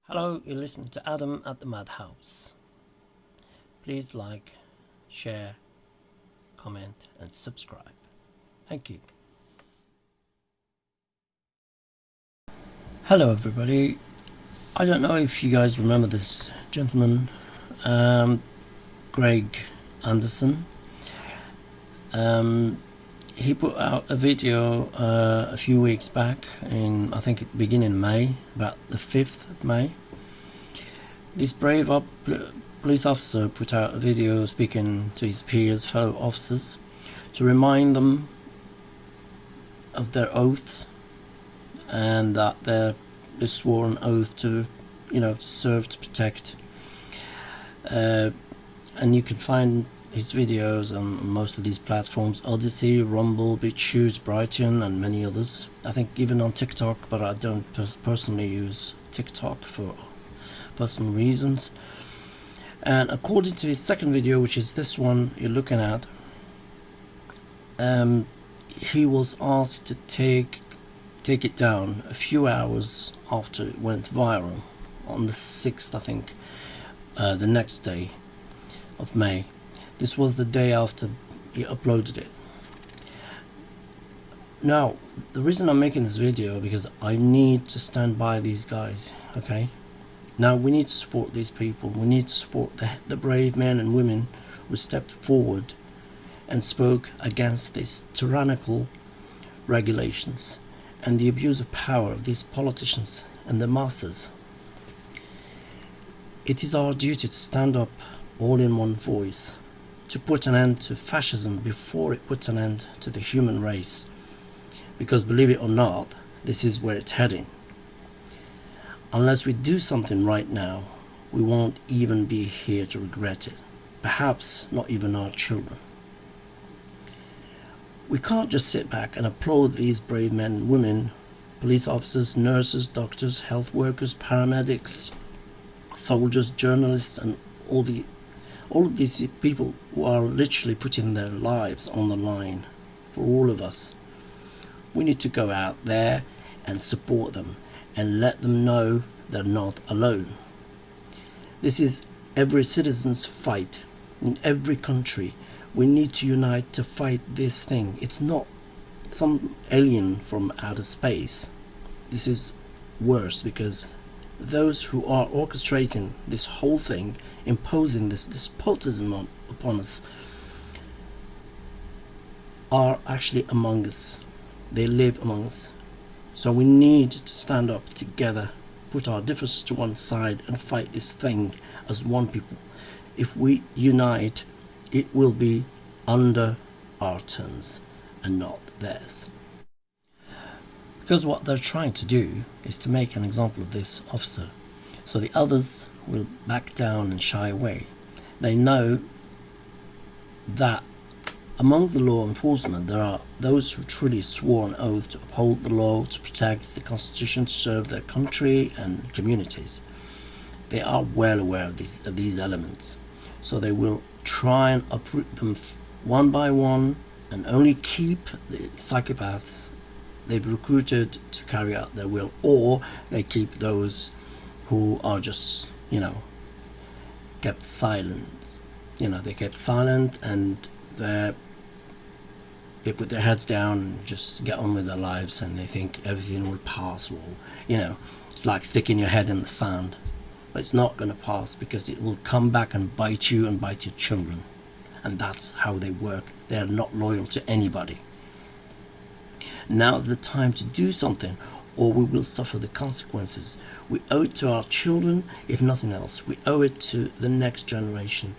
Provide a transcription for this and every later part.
Hello, you're listening to Adam at the Madhouse. Please like, share, comment and subscribe. Thank you. Hello everybody. I don't know if you guys remember this gentleman, Greg Anderson. He put out a video a few weeks back in, I think, beginning of May, about the 5th of May. This brave police officer put out a video speaking to his peers, fellow officers, to remind them of their oaths and that they swore an oath to, to serve, to protect. And you can find his videos on most of these platforms: Odyssey, Rumble, Bitchute, Brighton and many others. I think even on TikTok, but I don't personally use TikTok for personal reasons. And according to his second video, which is this one you're looking at, he was asked to take it down a few hours after it went viral on the 6th, I think, the next day of May. This was the day after he uploaded it. Now, the reason I'm making this video because I need to stand by these guys, okay? Now we need to support these people. We need to support the brave men and women who stepped forward and spoke against these tyrannical regulations and the abuse of power of these politicians and their masters. It is our duty to stand up all in one voice, to put an end to fascism before it puts an end to the human race. Because believe it or not, this is where it's heading. Unless we do something right now, we won't even be here to regret it. Perhaps not even our children. We can't just sit back and applaud these brave men and women, police officers, nurses, doctors, health workers, paramedics, soldiers, journalists and all of these people who are literally putting their lives on the line for all of us. We need to go out there and support them and let them know they're not alone. This is every citizen's fight in every country. We need to unite to fight this thing. It's not some alien from outer space. This is worse because those who are orchestrating this whole thing, imposing this despotism upon us, are actually among us. They live among us. So we need to stand up together, put our differences to one side and fight this thing as one people. If we unite, it will be under our terms and not theirs. Because what they're trying to do is to make an example of this officer, so the others will back down and shy away. They know that among the law enforcement there are those who truly swore an oath to uphold the law, to protect the Constitution, to serve their country and communities. They are well aware of these elements, so they will try and uproot them one by one and only keep the psychopaths they've recruited to carry out their will, or they keep those who are just, kept silent. They kept silent and they put their heads down and just get on with their lives, and they think everything will pass, or it's like sticking your head in the sand. But it's not going to pass, because it will come back and bite you and bite your children. And that's how they work. They are not loyal to anybody. Now's the time to do something, or we will suffer the consequences. We owe it to our children, if nothing else. We owe it to the next generation.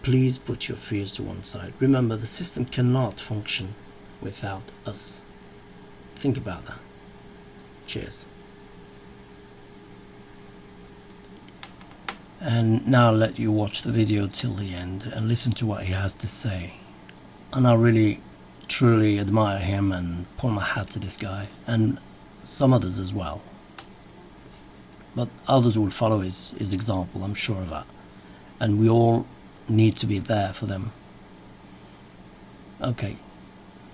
Please put your fears to one side. Remember, the system cannot function without us. Think about that. Cheers. And now I'll let you watch the video till the end and listen to what he has to say. And I really, truly admire him and pull my hat to this guy, and some others as well. But others will follow his example, I'm sure of that. And we all need to be there for them. Okay,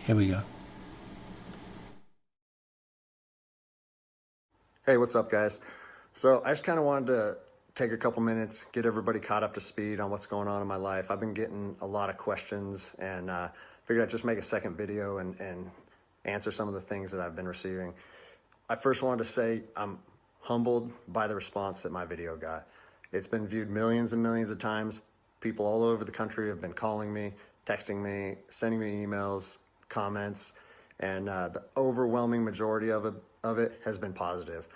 here we go. Hey, what's up, guys? So I just kind of wanted to take a couple minutes, get everybody caught up to speed on what's going on in my life. I've been getting a lot of questions, and figured I'd just make a second video and answer some of the things that I've been receiving. I first wanted to say I'm humbled by the response that my video got. It's been viewed millions and millions of times. People all over the country have been calling me, texting me, sending me emails, comments, and the overwhelming majority of it has been positive.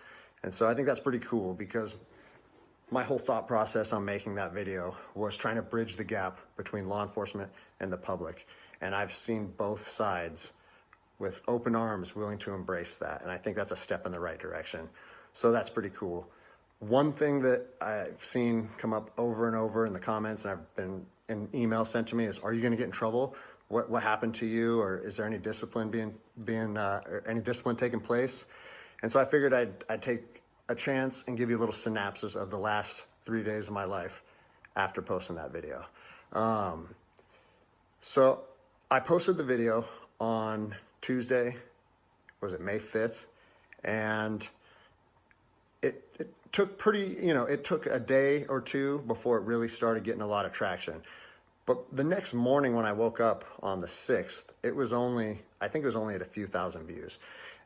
And so I think that's pretty cool, because my whole thought process on making that video was trying to bridge the gap between law enforcement and the public. And I've seen both sides with open arms willing to embrace that. And I think that's a step in the right direction. So that's pretty cool. One thing that I've seen come up over and over in the comments, and I've been in emails sent to me, is, are you going to get in trouble? What happened to you? Or is there any discipline any discipline taking place? And so I figured I'd take a chance and give you a little synopsis of the last 3 days of my life after posting that video. So I posted the video on Tuesday, was it May 5th? And it took it took a day or two before it really started getting a lot of traction. But the next morning when I woke up on the 6th, I think it was only at a few thousand views.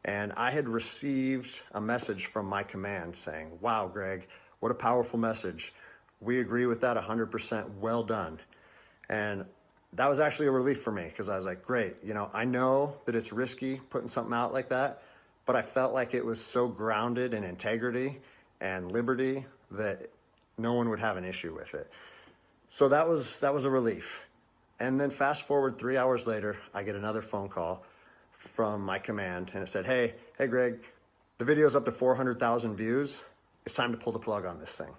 And I had received a message from my command saying, wow, Greg, what a powerful message. We agree with that 100%, well done. And that was actually a relief for me, because I was like, great, I know that it's risky putting something out like that, but I felt like it was so grounded in integrity and liberty that no one would have an issue with it. So that was a relief. And then fast forward 3 hours later, I get another phone call from my command, and it said, hey Greg, the video's up to 400,000 views. It's time to pull the plug on this thing.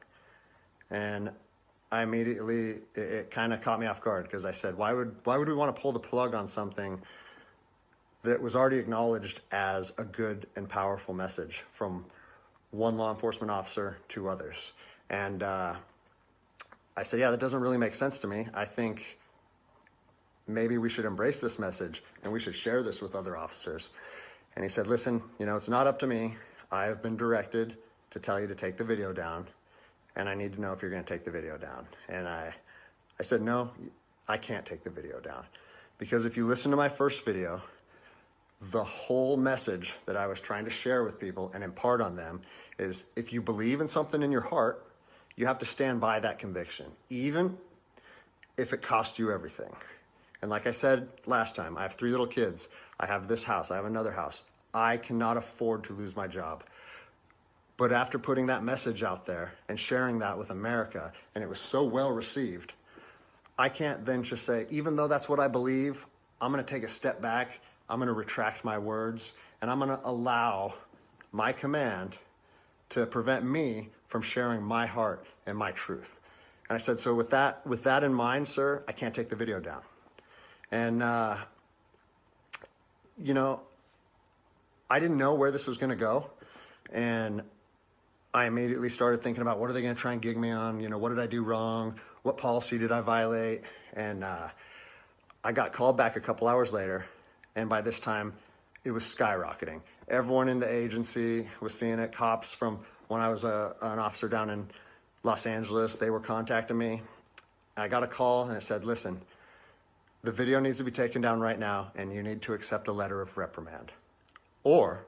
And I immediately, it kind of caught me off guard, because I said, why would we want to pull the plug on something that was already acknowledged as a good and powerful message from one law enforcement officer to others? And I said, yeah, that doesn't really make sense to me. I think maybe we should embrace this message and we should share this with other officers. And he said, listen, it's not up to me. I have been directed to tell you to take the video down, and I need to know if you're going to take the video down. And I said, no, I can't take the video down, because if you listen to my first video, the whole message that I was trying to share with people and impart on them is, if you believe in something in your heart, you have to stand by that conviction, even if it costs you everything. And like I said last time, I have 3 little kids. I have this house. I have another house. I cannot afford to lose my job. But after putting that message out there and sharing that with America, and it was so well received, I can't then just say, even though that's what I believe, I'm going to take a step back. I'm going to retract my words, and I'm going to allow my command to prevent me from sharing my heart and my truth. And I said, so with that in mind, sir, I can't take the video down. And, I didn't know where this was going to go. And I immediately started thinking about, what are they going to try and gig me on? What did I do wrong? What policy did I violate? And I got called back a couple hours later. And by this time, it was skyrocketing. Everyone in the agency was seeing it. Cops from when I was an officer down in Los Angeles, they were contacting me. I got a call, and it said, listen, the video needs to be taken down right now, and you need to accept a letter of reprimand, or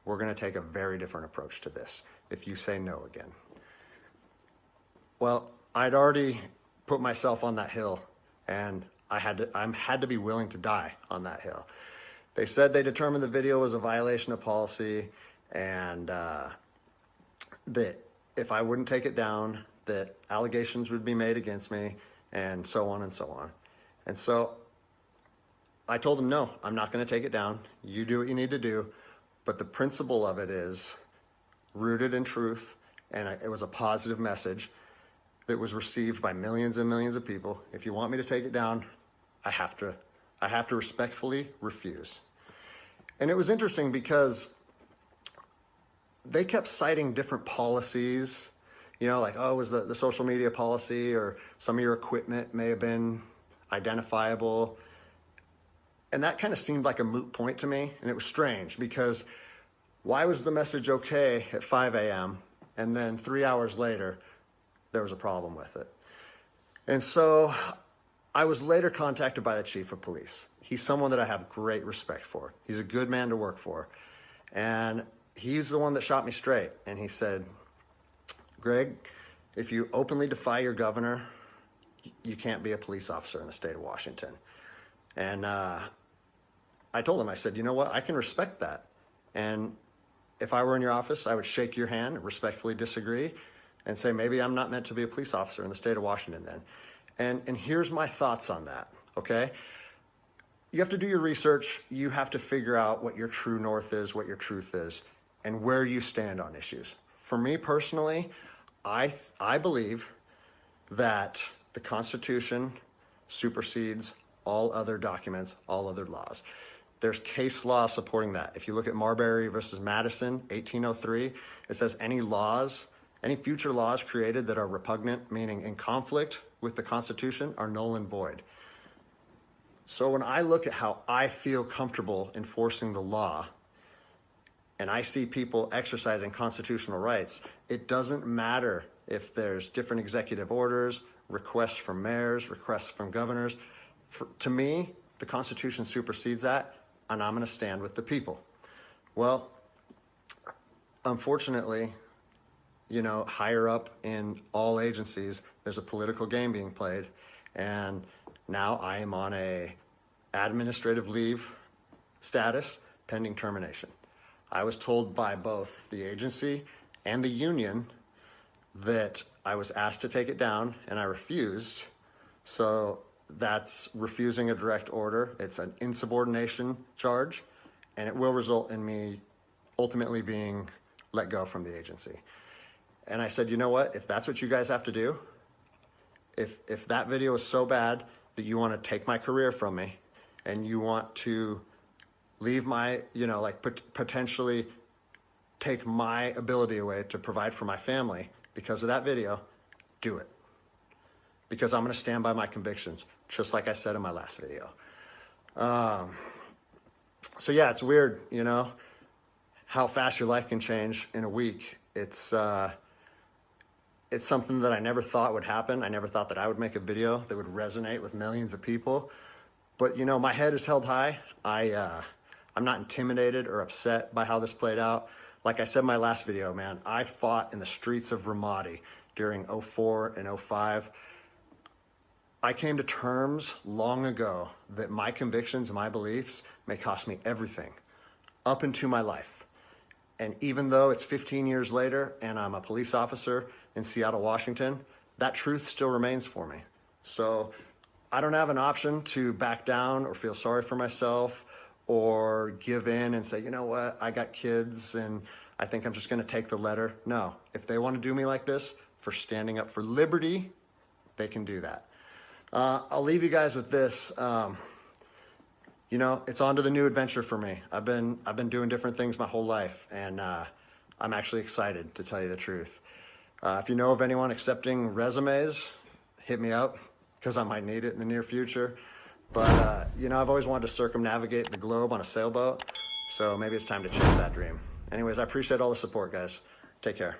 we're going to take a very different approach to this if you say no again. Well, I'd already put myself on that hill, and I had to be willing to die on that hill. They said they determined the video was a violation of policy, and that if I wouldn't take it down, that allegations would be made against me, and so on and so on. And so I told them, no, I'm not going to take it down. You do what you need to do. But the principle of it is rooted in truth, and it was a positive message that was received by millions and millions of people. If you want me to take it down, I have to respectfully refuse. And it was interesting, because they kept citing different policies, like, oh, it was the social media policy, or some of your equipment may have been identifiable. And that kind of seemed like a moot point to me. And it was strange, because why was the message okay at 5 a.m., And then 3 hours later, there was a problem with it. And so I was later contacted by the chief of police. He's someone that I have great respect for. He's a good man to work for. And he's the one that shot me straight. And he said, Greg, if you openly defy your governor, you can't be a police officer in the state of Washington. And I told him, I said, you know what, I can respect that. And if I were in your office, I would shake your hand, respectfully disagree, and say, maybe I'm not meant to be a police officer in the state of Washington then. And here's my thoughts on that, okay? You have to do your research. You have to figure out what your true north is, what your truth is, and where you stand on issues. For me personally, I believe that the Constitution supersedes all other documents, all other laws. There's case law supporting that. If you look at Marbury versus Madison, 1803, it says any future laws created that are repugnant, meaning in conflict with the Constitution, are null and void. So when I look at how I feel comfortable enforcing the law, and I see people exercising constitutional rights, it doesn't matter if there's different executive orders, requests from mayors, requests from governors. To me, the Constitution supersedes that, and I'm going to stand with the people. Well, unfortunately, higher up in all agencies, there's a political game being played, and now I am on a administrative leave status pending termination. I was told by both the agency and the union that I was asked to take it down, and I refused. So that's refusing a direct order. It's an insubordination charge, and it will result in me ultimately being let go from the agency. And I said, you know what? If that's what you guys have to do, if that video is so bad that you want to take my career from me and you want to leave my, potentially take my ability away to provide for my family because of that video, do it. Because I'm going to stand by my convictions, just like I said in my last video. So yeah, it's weird, how fast your life can change in a week. It's something that I never thought would happen. I never thought that I would make a video that would resonate with millions of people. But my head is held high. I'm not intimidated or upset by how this played out. Like I said in my last video, man, I fought in the streets of Ramadi during 04 and 05. I came to terms long ago that my convictions and my beliefs may cost me everything up into my life. And even though it's 15 years later and I'm a police officer in Seattle, Washington, that truth still remains for me. So I don't have an option to back down or feel sorry for myself or give in and say, you know what, I got kids and I think I'm just going to take the letter. No, if they want to do me like this for standing up for liberty, they can do that. I'll leave you guys with this. It's on to the new adventure for me. I've been doing different things my whole life, and I'm actually excited, to tell you the truth. If you know of anyone accepting resumes, hit me up, because I might need it in the near future. But, I've always wanted to circumnavigate the globe on a sailboat, so maybe it's time to chase that dream. Anyways, I appreciate all the support, guys. Take care.